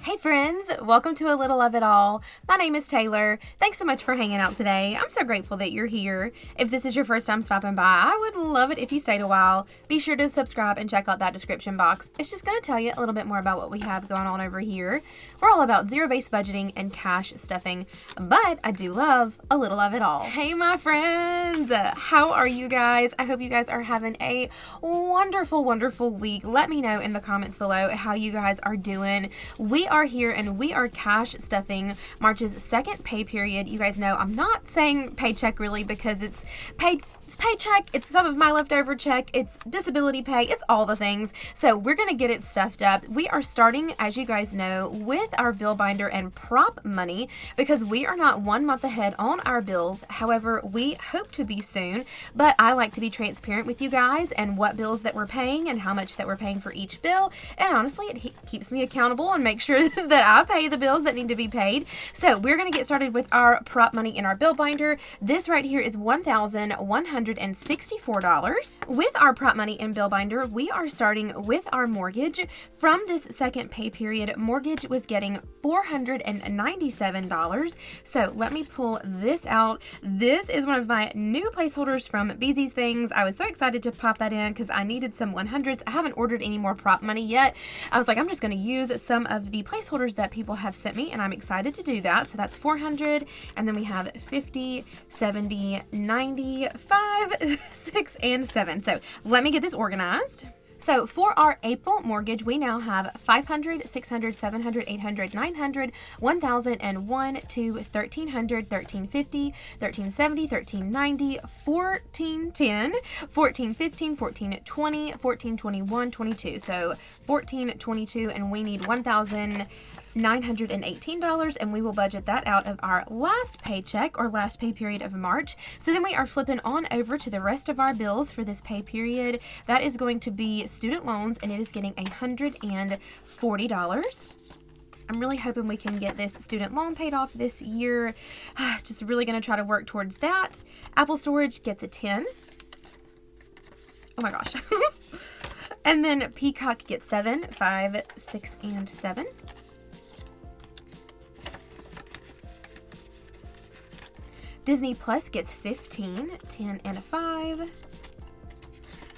Hey friends, welcome to A Little of It All. My name is Taylor. Thanks so much for hanging out today. I'm so grateful that you're here. If this is your first time stopping by, I would love it if you stayed a while. Be sure to subscribe and check out that description box. It's just going to tell you a little bit more about what we have going on over here. We're all about zero-based budgeting and cash stuffing, but I do love a little of it all. Hey my friends, how are you guys? I hope you guys are having a wonderful, wonderful week. Let me know in the comments below how you guys are doing. We are here and we are cash stuffing March's second pay period. You guys know I'm not saying paycheck really because it's paycheck, it's some of my leftover check, it's disability pay, it's all the things. So we're going to get it stuffed up. We are starting, as you guys know, with our bill binder and prop money because we are not 1 month ahead on our bills. However, we hope to be soon, but I like to be transparent with you guys and what bills that we're paying and how much that we're paying for each bill. And honestly, it keeps me accountable and make sure that I pay the bills that need to be paid. So we're going to get started with our prop money in our bill binder. This right here is $1,164. With our prop money in bill binder, we are starting with our mortgage. From this second pay period, mortgage was getting $497. So let me pull this out. This is one of my new placeholders from Beezy's Things. I was so excited to pop that in because I needed some 100s. I haven't ordered any more prop money yet. I was like, I'm just going to use some of the placeholders that people have sent me, and I'm excited to do that. So that's 400, and then we have 50, 70, 95, 6, and 7. So let me get this organized. So for our April mortgage, we now have 500, 600, 700, 800, 900, 1,000, and 1, 2, 1,300, 1,350, 1,370, 1,390, 1,410, 1,415, 1,420, 1,421, 22. So 1,422, and we need $1,918, and we will budget that out of our last paycheck or last pay period of March. So then we are flipping on over to the rest of our bills for this pay period. That is going to be student loans, and it is getting $140. I'm really hoping we can get this student loan paid off this year. Just really going to try to work towards that. Apple Storage gets a 10. Oh my gosh. And then Peacock gets 7, 5, 6, and 7. Disney Plus gets 15, 10, and a 5.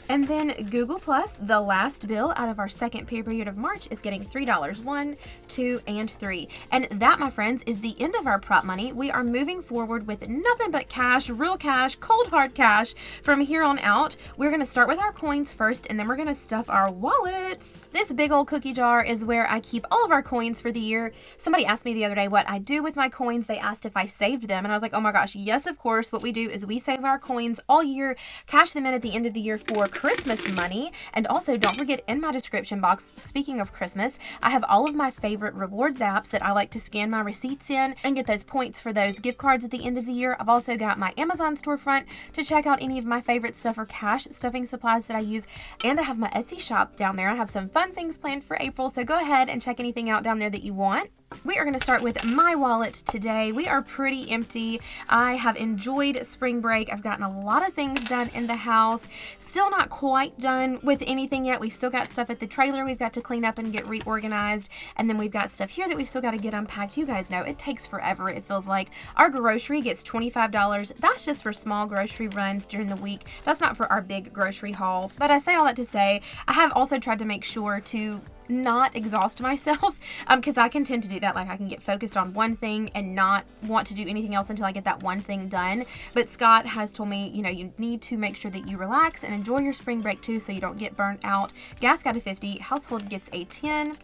And then Google Plus, the last bill out of our second pay period of March, is getting $3, 1, 2, and 3. And that, my friends, is the end of our prop money. We are moving forward with nothing but cash, real cash, cold hard cash from here on out. We're going to start with our coins first, and then we're going to stuff our wallets. This big old cookie jar is where I keep all of our coins for the year. Somebody asked me the other day what I do with my coins. They asked if I saved them, and I was like, oh my gosh, yes, of course. What we do is we save our coins all year, cash them in at the end of the year for Christmas money. And also, don't forget, in my description box, speaking of Christmas, I have all of my favorite rewards apps that I like to scan my receipts in and get those points for those gift cards at the end of the year. I've also got my Amazon storefront to check out any of my favorite stuff or cash stuffing supplies that I use. And I have my Etsy shop down there. I have some fun things planned for April, so go ahead and check anything out down there that you want. We are going to start with my wallet today. We are pretty empty. I have enjoyed spring break. I've gotten a lot of things done in the house. Still not quite done with anything yet. We've still got stuff at the trailer we've got to clean up and get reorganized. And then we've got stuff here that we've still got to get unpacked. You guys know it takes forever. It feels like our grocery gets $25. That's just for small grocery runs during the week. That's not for our big grocery haul. But I say all that to say, I have also tried to make sure to not exhaust myself because I can tend to do that. Like, I can get focused on one thing and not want to do anything else until I get that one thing done. But Scott has told me, you know, you need to make sure that you relax and enjoy your spring break too, so you don't get burnt out. Gas got a 50, household gets a 10.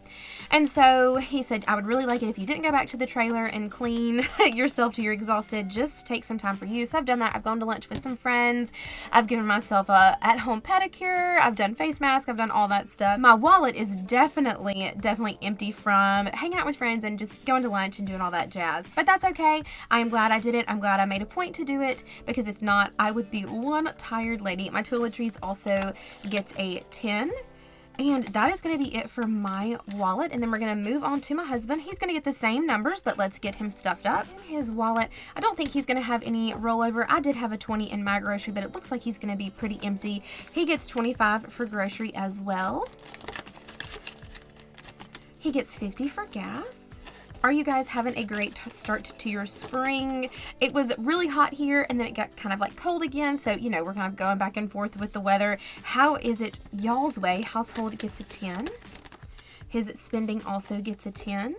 And so he said, I would really like it if you didn't go back to the trailer and clean yourself till you're exhausted. Just take some time for you. So I've done that. I've gone to lunch with some friends. I've given myself a at-home pedicure. I've done face mask. I've done all that stuff. My wallet is definitely empty from hanging out with friends and just going to lunch and doing all that jazz. But that's okay. I am glad I did it. I'm glad I made a point to do it, because if not, I would be one tired lady. My toiletries also gets a 10. And that is going to be it for my wallet. And then we're going to move on to my husband. He's going to get the same numbers, but let's get him stuffed up. In his wallet, I don't think he's going to have any rollover. I did have a 20 in my grocery, but it looks like he's going to be pretty empty. He gets 25 for grocery as well. He gets 50 for gas. Are you guys having a great start to your spring? It was really hot here and then it got kind of like cold again. So, you know, we're kind of going back and forth with the weather. How is it y'all's way? Household gets a 10. His spending also gets a 10.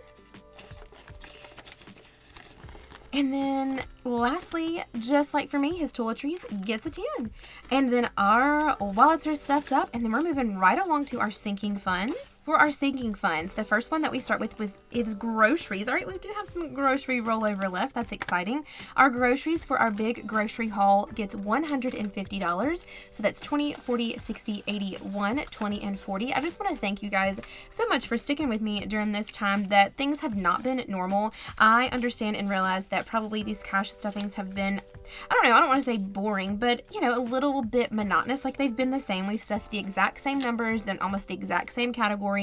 And then lastly, just like for me, his toiletries gets a 10. And then our wallets are stuffed up, and then we're moving right along to our sinking funds. For our sinking funds, the first one that we start with is groceries. All right, we do have some grocery rollover left. That's exciting. Our groceries for our big grocery haul gets $150. So that's 20, 40, 60, 80, 1, 20, and 40. I just want to thank you guys so much for sticking with me during this time that things have not been normal. I understand and realize that probably these cash stuffings have been, I don't know, I don't want to say boring, but, you know, a little bit monotonous. Like, they've been the same. We've stuffed the exact same numbers and almost the exact same categories.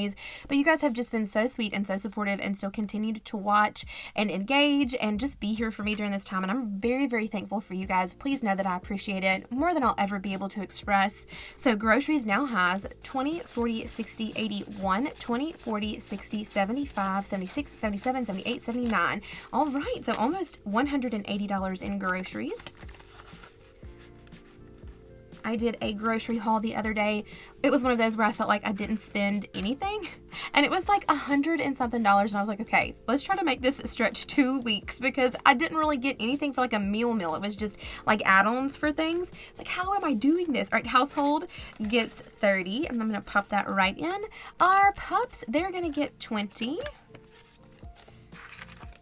But you guys have just been so sweet and so supportive and still continue to watch and engage and just be here for me during this time. And I'm very, very thankful for you guys. Please know that I appreciate it more than I'll ever be able to express. So groceries now has 20, 40, 60, 80, 1, 20, 40, 60, 75, 76, 77, 78, 79. All right, so almost $180 in groceries. I did a grocery haul the other day. It was one of those where I felt like I didn't spend anything. And it was like $100 and something. And I was like, okay, let's try to make this stretch 2 weeks because I didn't really get anything for like a meal. It was just like add-ons for things. It's like, how am I doing this? All right, household gets 30. And I'm going to pop that right in. Our pups, they're going to get 20.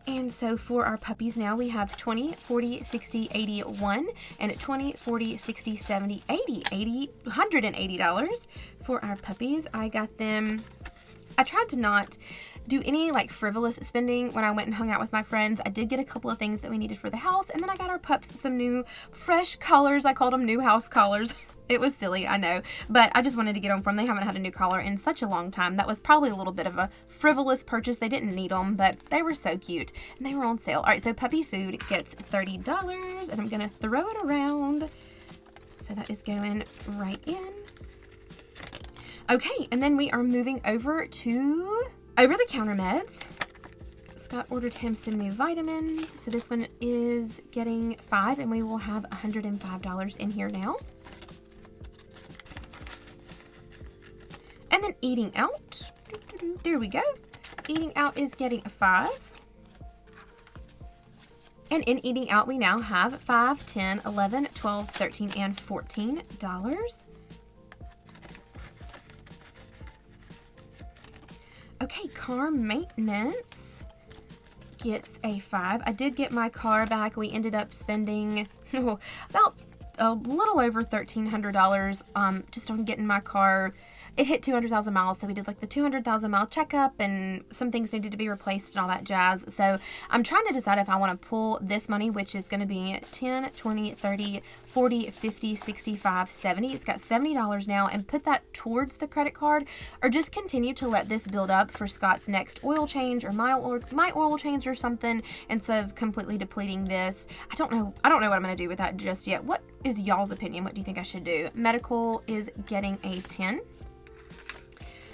And so for our puppies now, we have 20, 40, 60, 80, 1, and 20, 40, 60, 70, 80, $180 for our puppies. I got them, I tried to not do any like frivolous spending when I went and hung out with my friends. I did get a couple of things that we needed for the house, and then I got our pups some new fresh collars. I called them new house collars. It was silly, I know, but I just wanted to get them from them. They haven't had a new collar in such a long time. That was probably a little bit of a frivolous purchase. They didn't need them, but they were so cute, and they were on sale. All right, so puppy food gets $30, and I'm going to throw it around. So that is going right in. Okay, and then we are moving over to over-the-counter meds. Scott ordered him some new vitamins, so this one is getting 5, and we will have $105 in here now. And then eating out, there we go. Eating out is getting a 5. And in eating out, we now have 5, 10, 11, 12, 13, and $14. Okay, car maintenance gets a 5. I did get my car back. We ended up spending about a little over $1,300 just on getting my car. It hit 200,000 miles, so we did like the 200,000 mile checkup, and some things needed to be replaced and all that jazz. So I'm trying to decide if I want to pull this money, which is going to be 10, 20, 30, 40, 50, 65, 70. It's got $70 now, and put that towards the credit card, or just continue to let this build up for Scott's next oil change or my oil change or something, instead of completely depleting this. I don't know what I'm going to do with that just yet. What is y'all's opinion? What do you think I should do? Medical is getting a 10.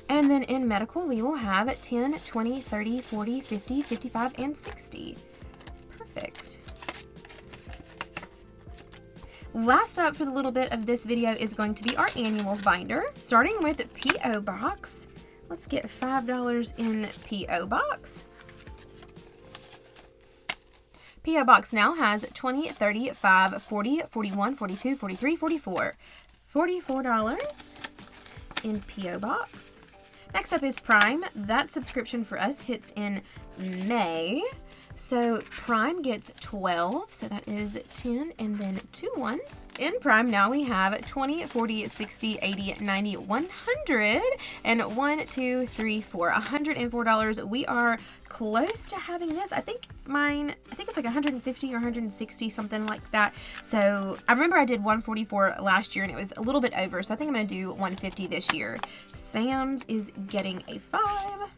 And then in medical, we will have 10, 20, 30, 40, 50, 55, and 60. Perfect. Last up for the little bit of this video is going to be our annuals binder. Starting with P.O. Box. Let's get $5 in P.O. Box. P.O. Box now has 20, 30, 5, 40, 41, 42, 43, 44. $44 in P.O. Box. Next up is Prime. That subscription for us hits in May. So Prime gets 12, so that is 10 and then 2 ones. In Prime now we have 20, 40, 60, 80, 90, 100, and 1, 2, 3, 4, $104. We are close to having this. I think it's like 150 or 160, something like that. So I remember I did 144 last year and it was a little bit over, so I think I'm going to do 150 this year. Sam's is getting a 5.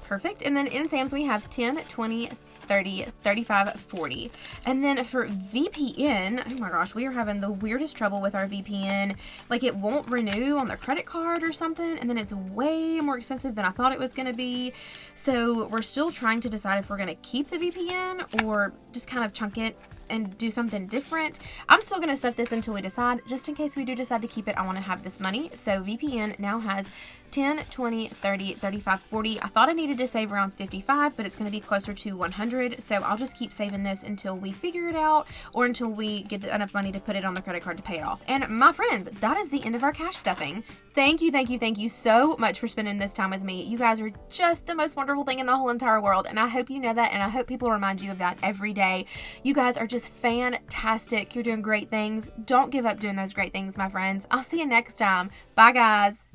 Perfect. And then in Sam's we have 10, 20, 30, 35, 40. And then for VPN, oh my gosh, we are having the weirdest trouble with our VPN. Like, it won't renew on the credit card or something, and then it's way more expensive than I thought it was going to be. So we're still trying to decide if we're going to keep the VPN or just kind of chunk it and do something different. I'm still going to stuff this until we decide. Just in case we do decide to keep it, I want to have this money. So VPN now has 10, 20, 30, 35, 40. I thought I needed to save around 55, but it's going to be closer to 100. So I'll just keep saving this until we figure it out or until we get enough money to put it on the credit card to pay it off. And my friends, that is the end of our cash stuffing. Thank you so much for spending this time with me. You guys are just the most wonderful thing in the whole entire world, and I hope you know that, and I hope people remind you of that every day. You guys are just fantastic. You're doing great things. Don't give up doing those great things, my friends. I'll see you next time. Bye, guys.